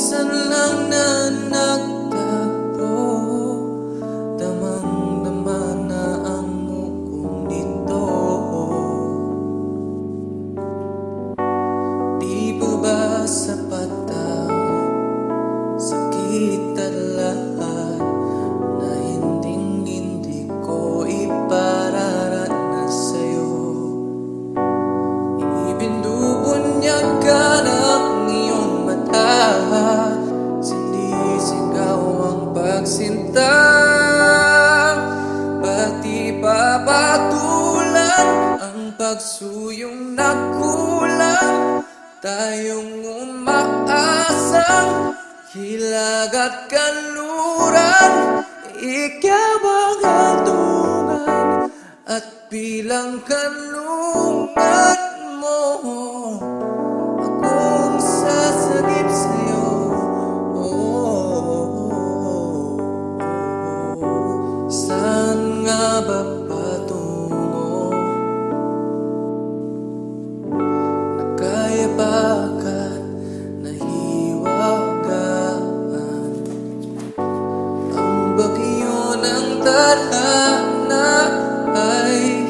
minsan lang na nagtagpo, damang-dama na ang mukong nito. Di ba ba sapat ang sakit at lahat na hindi ko ipararanas sa'yo? Ibinubunyag ka ng iyong mata, sinisigaw ang pagsinta. Pati papatulan ang pagsuyong nakulang, tayong umaasang hilag at kanluran. Ikaw ang hantungan at bilang kanlungan mo, akong sasagip sa'yo. Saan nga ba patungo? Nakayabakan, nahiwagaan, ang bagyo ng tadhana ay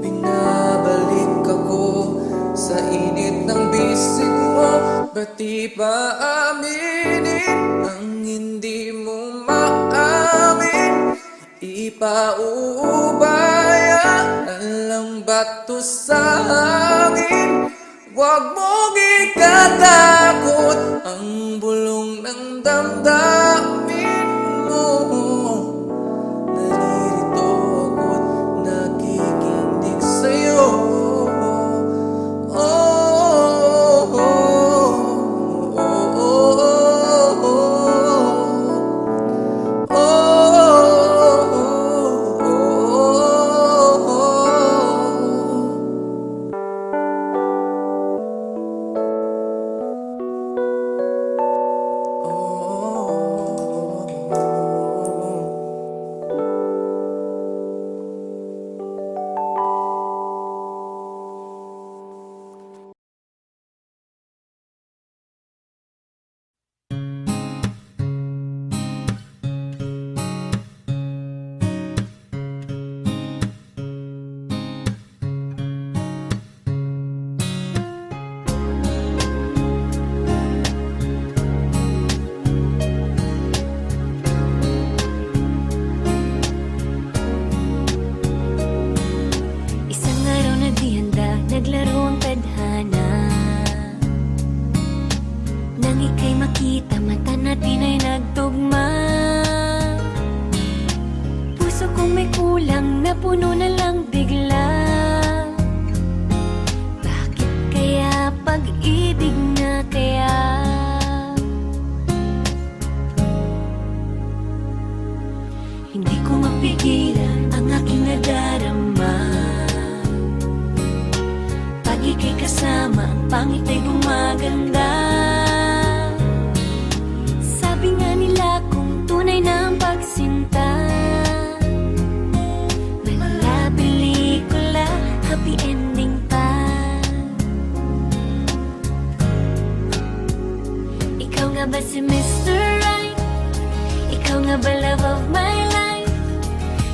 binabalik ako sa init ng bisig mo. Ba't di pa aminin ang hindi mo maamin? Ipaubaya na lang bato sa hangin. Huwag mong ikatakot ang bulong ng damdamin mo. Naririto ako't nakikinig sa'yo. Naglaro ang tadhana nang ika'y makita, mata natin ay nagtugma. Puso kong may kulang, napuno na lang bigla. Bakit kaya pag-ibig na kaya? Hindi ko mapigilan ang aking nadarama. Ika'y kasama, ang pangit ay gumaganda. Sabi nga nila kung tunay na ang pagsinta, wala pelikula, happy ending pa. Ikaw nga ba si Mr. Right? Ikaw nga ba love of my life?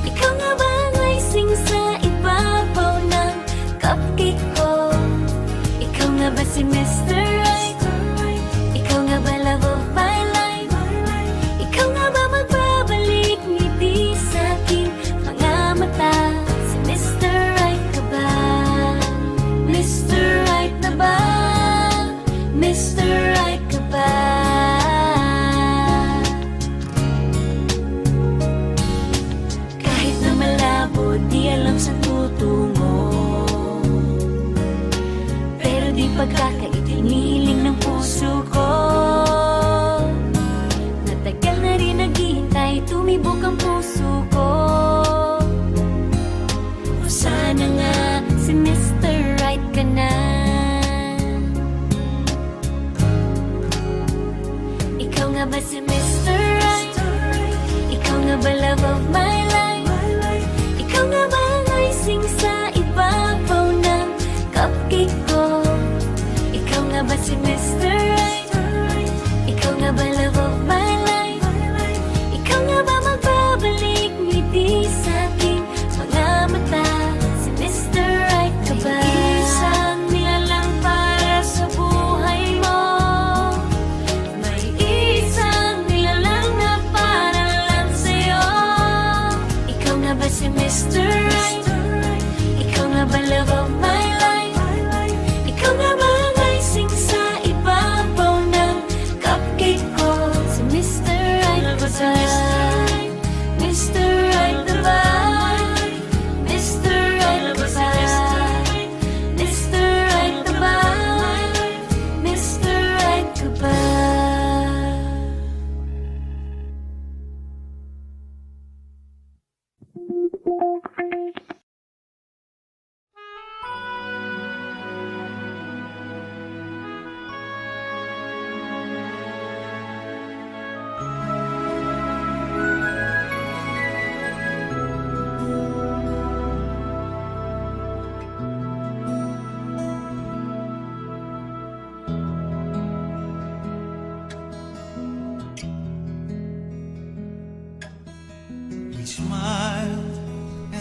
Ikaw nga ba ang icing sa ibabaw ng cupcake ko? Ikaw nga ba si Mr. Right? Ikaw nga ba love of my life? Ikaw nga ba magbabalik ngiti sa aking mga mata? Si Mr. Right ka ba? Mr. Right na ba? Mr. Right ka ba? Kahit na malabo, di alam sa tutungo, di pagkakaitiniling ng puso ko. Matagal na rin naghihintay, tumibok ang puso ko. O sana nga si Mr. Right ka na. Ikaw nga ba si Mr. Right? Ikaw nga ba love of my life? Ikaw nga ba ang icing sa ibabaw ng cupcake ko? Ikaw nga ba si Mr. Right? Ikaw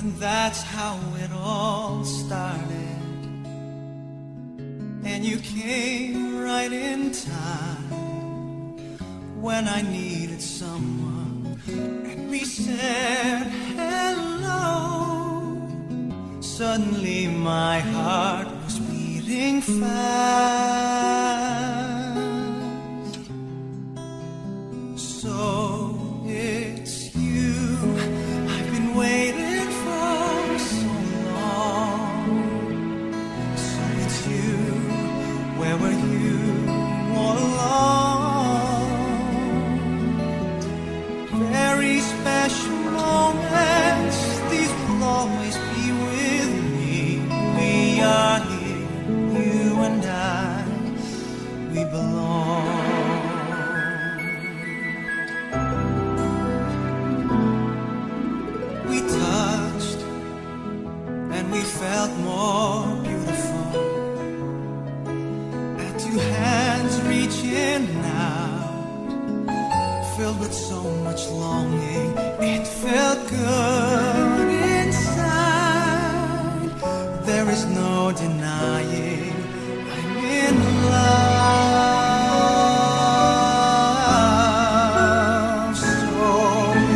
And that's how it all started. And you came right in time when I needed someone, and we said hello. Suddenly my heart was beating fast. So it's you I've been waiting for so long. So it's you, where were you all along? Very special moments, these will always be with me. We are here, you and I, we belong. We touched and we felt more beautiful. Our two hands reaching out, filled with so much longing. It felt good inside. There is no denying I'm in love. So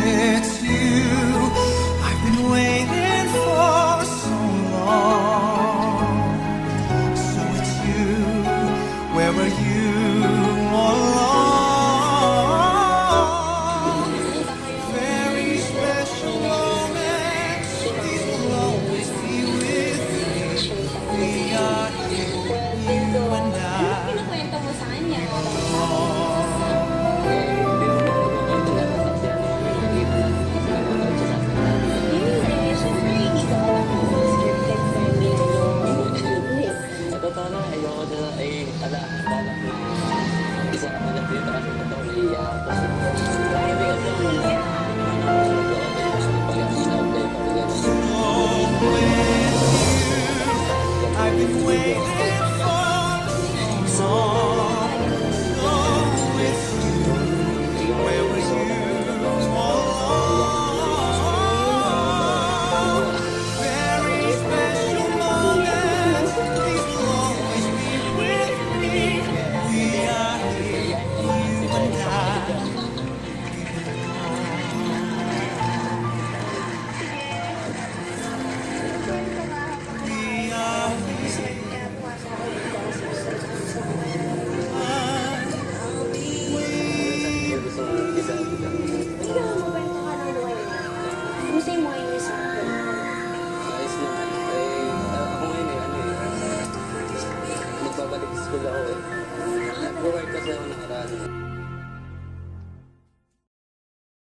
it's you I've been waiting for so long. So it's you, where were you all along? Very special moments, these will always be with me. We are here, you and I. Kinukwento mo sa kanya. Hindi, syempre hindi ka alam scripted friendly yung Sa totoo lang, ayoko na balak na isa ka na dito kasi totoo naiiyak ako kasi grabe kasi I've been waiting for so long. So with you, where were you all along? Very special moments, these will always be with me. We are here, you and I. We are Hindi ka makwento ka ng buhay mo. Kumusta yung buhay niyo sa akin? ayos naman. Ako ngayon magbabalik school ako eh. Nag-work kasi ako nakaraan.